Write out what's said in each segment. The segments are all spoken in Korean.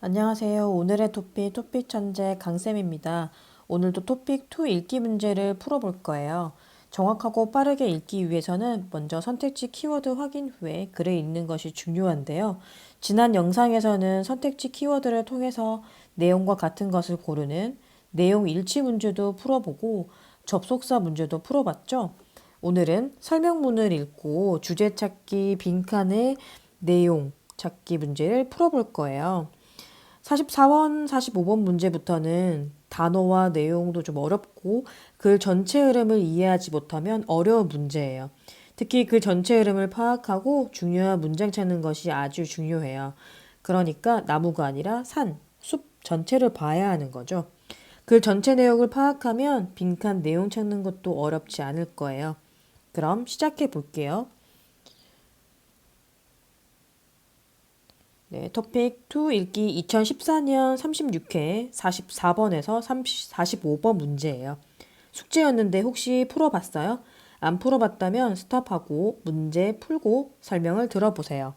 안녕하세요. 오늘의 토픽 천재 강쌤입니다. 오늘도 토픽 2 읽기 문제를 풀어볼 거예요. 정확하고 빠르게 읽기 위해서는 먼저 선택지 키워드 확인 후에 글을 읽는 것이 중요한데요. 지난 영상에서는 선택지 키워드를 통해서 내용과 같은 것을 고르는 내용 일치 문제도 풀어보고 접속사 문제도 풀어봤죠. 오늘은 설명문을 읽고 주제 찾기 빈칸의 내용 찾기 문제를 풀어볼 거예요. 44번, 45번 문제부터는 단어와 내용도 좀 어렵고 글 전체 흐름을 이해하지 못하면 어려운 문제예요. 특히 글 전체 흐름을 파악하고 중요한 문장 찾는 것이 아주 중요해요. 그러니까 나무가 아니라 산, 숲 전체를 봐야 하는 거죠. 글 전체 내용을 파악하면 빈칸 내용 찾는 것도 어렵지 않을 거예요. 그럼 시작해 볼게요. 네, 토픽 2 읽기 2014년 36회 44번에서 45번 문제예요. 숙제였는데 혹시 풀어봤어요? 안 풀어봤다면 스탑하고 문제 풀고 설명을 들어보세요.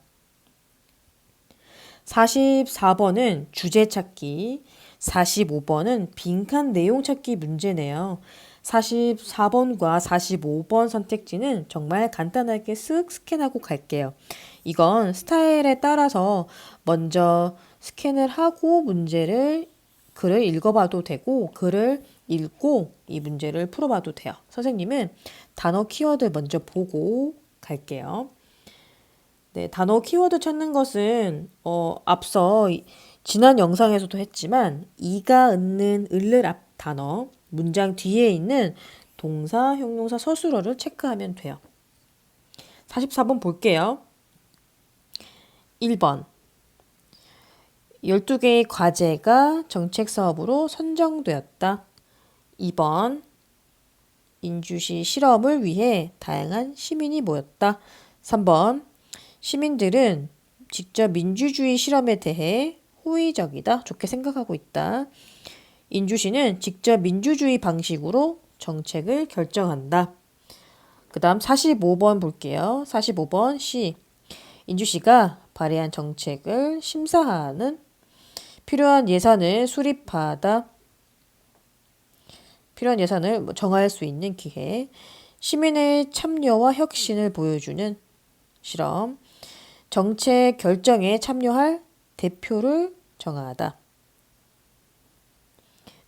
44번은 주제 찾기, 45번은 빈칸 내용 찾기 문제네요. 44번과 45번 선택지는 정말 간단하게 쓱 스캔하고 갈게요. 이건 스타일에 따라서 먼저 스캔을 하고 글을 읽어봐도 되고 글을 읽고 이 문제를 풀어봐도 돼요. 선생님은 단어 키워드 먼저 보고 갈게요. 네, 단어 키워드 찾는 것은 앞서 지난 영상에서도 했지만 이가 있는 을을 앞 단어 문장 뒤에 있는 동사, 형용사, 서술어를 체크하면 돼요. 44번 볼게요. 1번 12개의 과제가 정책 사업으로 선정되었다. 2번 인주시 실험을 위해 다양한 시민이 모였다. 3번 시민들은 직접 민주주의 실험에 대해 호의적이다. 좋게 생각하고 있다. 인주시는 직접 민주주의 방식으로 정책을 결정한다. 그 다음 45번 볼게요. 45번 C. 인주시가 발의한 정책을 심사하는 필요한 예산을 수립하다. 필요한 예산을 정할 수 있는 기회. 시민의 참여와 혁신을 보여주는 실험. 정책 결정에 참여할 대표를 정하다.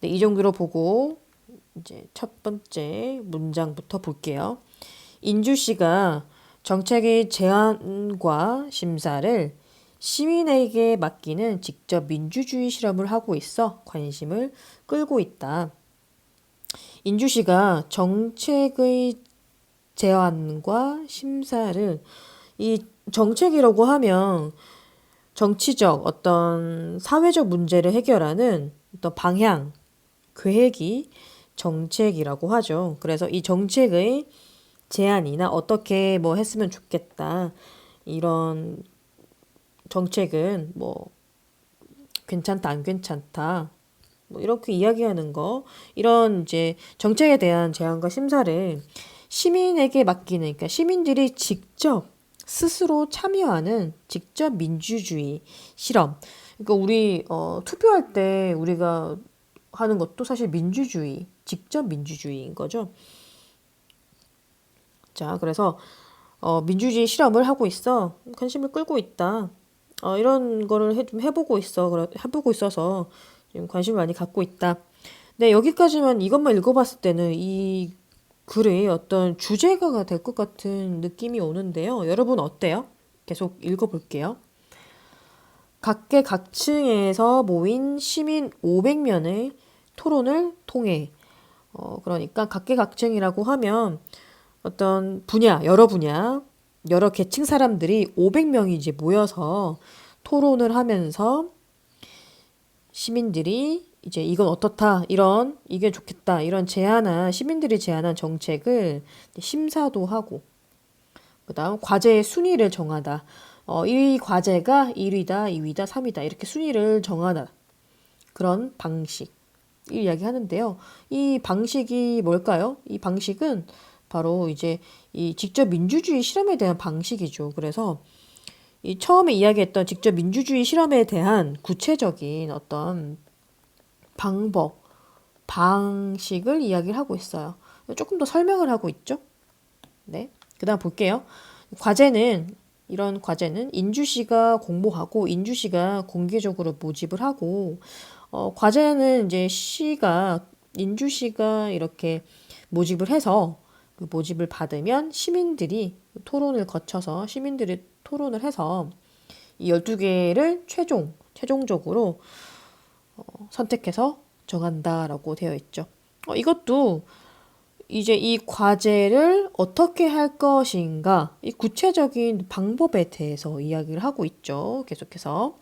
네, 이 정도로 보고 이제 첫 번째 문장부터 볼게요. 인주시가 정책의 제안과 심사를 시민에게 맡기는 직접 민주주의 실험을 하고 있어 관심을 끌고 있다. 인주시가 정책의 제안과 심사를 이 정책이라고 하면 정치적 어떤 사회적 문제를 해결하는 어떤 방향, 계획이 정책이라고 하죠. 그래서 이 정책의 제안이나 어떻게 뭐 했으면 좋겠다. 이런 정책은 뭐 괜찮다, 안 괜찮다. 뭐 이렇게 이야기하는 거. 이런 이제 정책에 대한 제안과 심사를 시민에게 맡기는, 그러니까 시민들이 직접 스스로 참여하는 직접 민주주의 실험. 그러니까 우리 투표할 때 우리가 하는 것도 사실 민주주의, 직접 민주주의인 거죠. 자, 그래서 민주주의 실험을 하고 있어. 관심을 끌고 있다. 이런 거를 좀 해보고 있어서 지금 관심을 많이 갖고 있다. 네, 여기까지만 이것만 읽어봤을 때는 이 글의 어떤 주제가가 될 것 같은 느낌이 오는데요. 여러분 어때요? 계속 읽어볼게요. 각계각층에서 모인 시민 500명의 토론을 통해 그러니까 각계각층이라고 하면 어떤 여러 분야, 여러 계층 사람들이 500명이 이제 모여서 토론을 하면서 시민들이 이제 이건 어떻다, 이게 좋겠다, 이런 시민들이 제안한 정책을 심사도 하고, 그 다음 과제의 순위를 정하다. 이 과제가 1위다, 2위다, 3위다, 이렇게 순위를 정하다. 그런 방식을 이야기하는데요. 이 방식이 뭘까요? 이 방식은 바로 이제 이 직접 민주주의 실험에 대한 방식이죠. 그래서 이 처음에 이야기했던 직접 민주주의 실험에 대한 구체적인 어떤 방법, 방식을 이야기를 하고 있어요. 조금 더 설명을 하고 있죠. 네. 그다음 볼게요. 이런 과제는 인주시가 공모하고 인주시가 공개적으로 모집을 하고, 과제는 이제 인주시가 이렇게 모집을 해서 그 모집을 받으면 시민들이 토론을 해서 이 12개를 최종적으로 선택해서 정한다라고 되어 있죠. 이것도 이제 이 과제를 어떻게 할 것인가, 이 구체적인 방법에 대해서 이야기를 하고 있죠. 계속해서.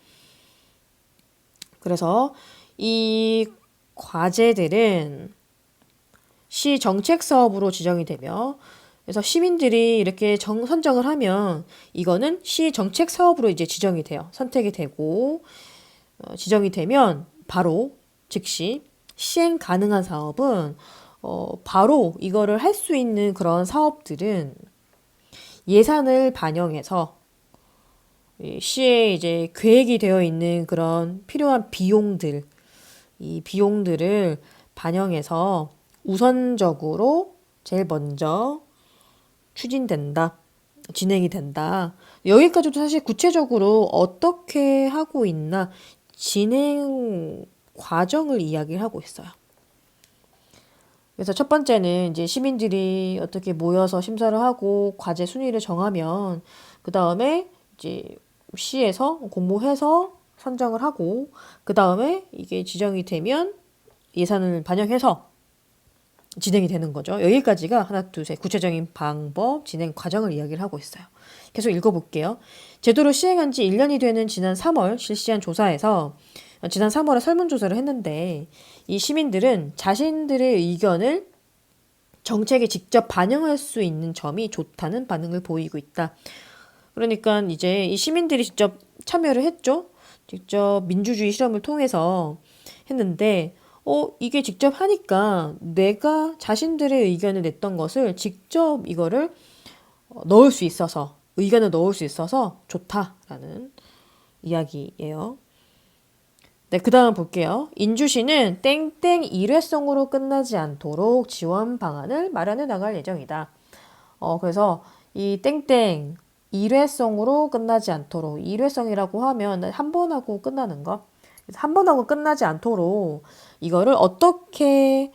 그래서 이 과제들은 시 정책 사업으로 지정이 되며, 그래서 시민들이 이렇게 선정을 하면 이거는 시 정책 사업으로 이제 지정이 돼요. 선택이 되고, 지정이 되면 바로 즉시 시행 가능한 사업은 바로 이거를 할 수 있는 그런 사업들은 예산을 반영해서 시에 이제 계획이 되어 있는 그런 필요한 비용들, 이 비용들을 반영해서 우선적으로 제일 먼저 진행이 된다. 여기까지도 사실 구체적으로 어떻게 하고 있나 진행 과정을 이야기를 하고 있어요. 그래서 첫 번째는 이제 시민들이 어떻게 모여서 심사를 하고 과제 순위를 정하면, 그 다음에 이제 시에서 공모해서 선정을 하고, 그 다음에 이게 지정이 되면 예산을 반영해서 진행이 되는 거죠. 여기까지가 하나, 둘, 셋 구체적인 방법, 진행 과정을 이야기를 하고 있어요. 계속 읽어볼게요. 제도를 시행한 지 1년이 되는 지난 3월 실시한 조사에서 지난 3월에 설문조사를 했는데, 이 시민들은 자신들의 의견을 정책에 직접 반영할 수 있는 점이 좋다는 반응을 보이고 있다. 그러니까 이제 이 시민들이 직접 참여를 했죠. 직접 민주주의 실험을 통해서 했는데, 이게 직접 하니까 내가 자신들의 의견을 냈던 것을 직접 이거를 의견을 넣을 수 있어서 좋다라는 이야기예요. 네, 그 다음 볼게요. 인주시는 땡땡 일회성으로 끝나지 않도록 지원 방안을 마련해 나갈 예정이다. 그래서 이 땡땡 일회성으로 끝나지 않도록, 일회성이라고 하면 한 번 하고 끝나는 거. 한 번 하고 끝나지 않도록 이거를 어떻게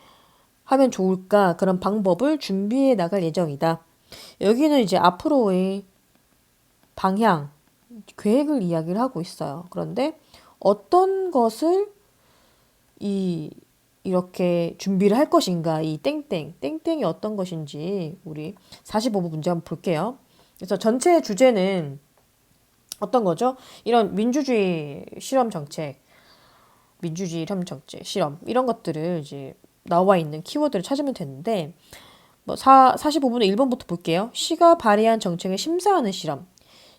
하면 좋을까, 그런 방법을 준비해 나갈 예정이다. 여기는 이제 앞으로의 방향, 계획을 이야기를 하고 있어요. 그런데 어떤 것을 이렇게 준비를 할 것인가, 이 땡땡이 어떤 것인지 우리 45번 문제 한번 볼게요. 그래서 전체 주제는 어떤 거죠? 이런 민주주의 실험 정책, 실험, 이런 것들을 이제 나와 있는 키워드를 찾으면 되는데, 45분의 1번부터 볼게요. 시가 발의한 정책을 심사하는 실험.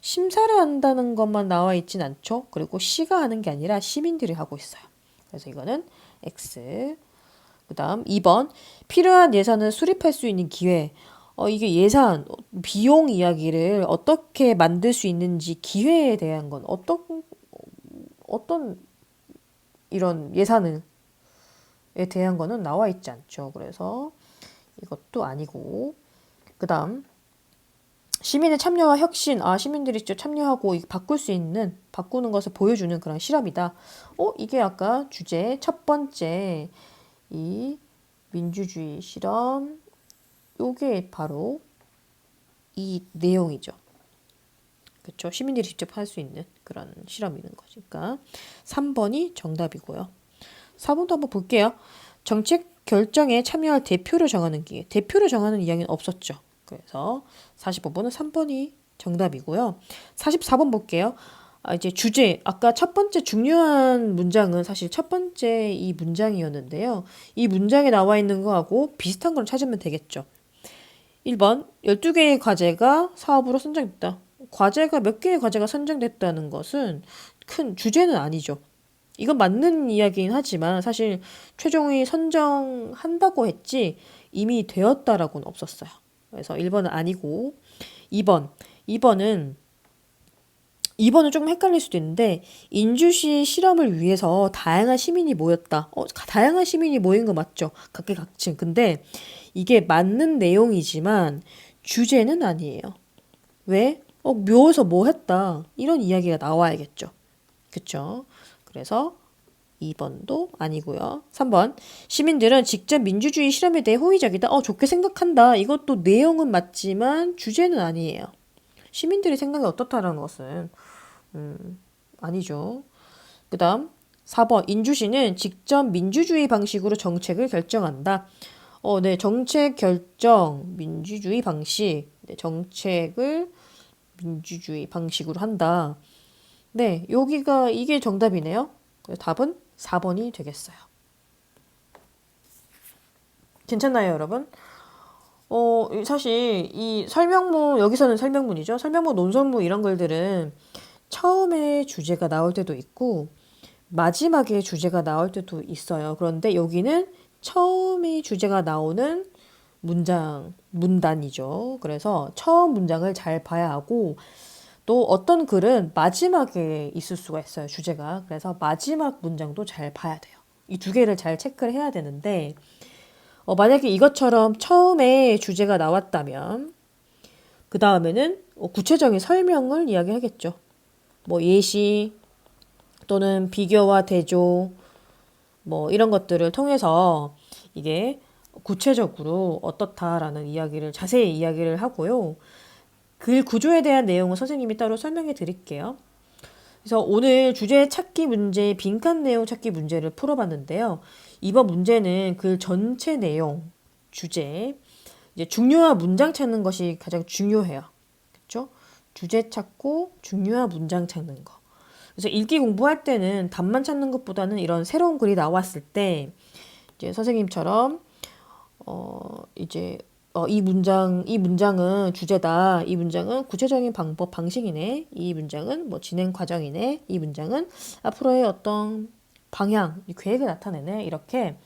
심사를 한다는 것만 나와 있진 않죠. 그리고 시가 하는 게 아니라 시민들이 하고 있어요. 그래서 이거는 X. 그 다음 2번. 필요한 예산을 수립할 수 있는 기회. 이게 비용 이야기를 어떻게 만들 수 있는지, 기회에 대한 건 어떤 이런 예산에 대한 거는 나와 있지 않죠. 그래서 이것도 아니고, 그 다음 시민의 참여와 혁신, 시민들이 직접 참여하고 바꾸는 것을 보여주는 그런 실험이다. 이게 아까 주제 첫 번째 이 민주주의 실험, 요게 바로 이 내용이죠. 그렇죠? 시민들이 직접 할 수 있는 그런 실험이는 거니까 3번이 정답이고요. 4번도 한번 볼게요. 정책 결정에 참여할 대표를 정하는 기회. 대표를 정하는 이야기는 없었죠. 그래서 45번은 3번이 정답이고요. 44번 볼게요. 이제 주제, 아까 첫 번째 중요한 문장은 사실 첫 번째 이 문장이었는데요. 이 문장에 나와 있는 거하고 비슷한 걸 찾으면 되겠죠. 1번, 12개의 과제가 사업으로 선정됐다. 몇 개의 과제가 선정됐다는 것은 큰 주제는 아니죠. 이건 맞는 이야기긴 하지만 사실 최종이 선정한다고 했지 이미 되었다라고는 없었어요. 그래서 1번은 아니고, 2번은 2번은 조금 헷갈릴 수도 있는데 인주시 실험을 위해서 다양한 시민이 모였다. 다양한 시민이 모인 거 맞죠? 각계각층. 근데 이게 맞는 내용이지만 주제는 아니에요. 왜? 묘에서 뭐 했다. 이런 이야기가 나와야겠죠. 그쵸? 그래서 2번도 아니고요. 3번. 시민들은 직접 민주주의 실험에 대해 호의적이다. 좋게 생각한다. 이것도 내용은 맞지만 주제는 아니에요. 시민들이 생각이 어떻다라는 것은 아니죠. 그 다음 4번. 인주시는 직접 민주주의 방식으로 정책을 결정한다. 네. 정책 결정, 민주주의 방식. 네, 정책을 민주주의 방식으로 한다. 네. 여기가 이게 정답이네요. 그래서 답은 4번이 되겠어요. 괜찮나요, 여러분? 사실 이 설명문, 여기서는 설명문이죠. 설명문, 논설문 이런 글들은 처음에 주제가 나올 때도 있고 마지막에 주제가 나올 때도 있어요. 그런데 여기는 처음에 주제가 나오는 문단이죠. 그래서 처음 문장을 잘 봐야 하고 또 어떤 글은 마지막에 있을 수가 있어요, 주제가. 그래서 마지막 문장도 잘 봐야 돼요. 이 두 개를 잘 체크를 해야 되는데 만약에 이것처럼 처음에 주제가 나왔다면 그 다음에는 구체적인 설명을 이야기하겠죠. 뭐 예시 또는 비교와 대조 뭐 이런 것들을 통해서 이게 구체적으로 어떻다라는 이야기를 자세히 이야기를 하고요. 글 구조에 대한 내용은 선생님이 따로 설명해 드릴게요. 그래서 오늘 주제 찾기 문제, 빈칸 내용 찾기 문제를 풀어봤는데요. 이번 문제는 글 전체 내용, 주제, 이제 중요한 문장 찾는 것이 가장 중요해요. 그렇죠? 주제 찾고 중요한 문장 찾는 거. 그래서 읽기 공부할 때는 답만 찾는 것보다는 이런 새로운 글이 나왔을 때 이제 선생님처럼 이제 이 문장은 주제다. 이 문장은 구체적인 방법, 방식이네. 이 문장은 뭐 진행 과정이네. 이 문장은 앞으로의 어떤 방향, 계획을 나타내네. 이렇게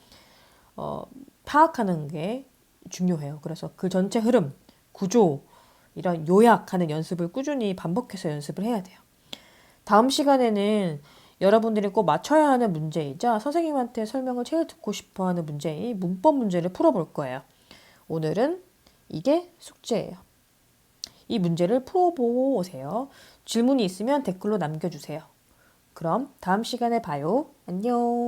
파악하는 게 중요해요. 그래서 그 전체 흐름, 구조, 이런 요약하는 연습을 꾸준히 반복해서 연습을 해야 돼요. 다음 시간에는 여러분들이 꼭 맞춰야 하는 문제이자 선생님한테 설명을 제일 듣고 싶어 하는 문제인 문법 문제를 풀어볼 거예요. 오늘은 이게 숙제예요. 이 문제를 풀어보고 오세요. 질문이 있으면 댓글로 남겨주세요. 그럼 다음 시간에 봐요. 안녕.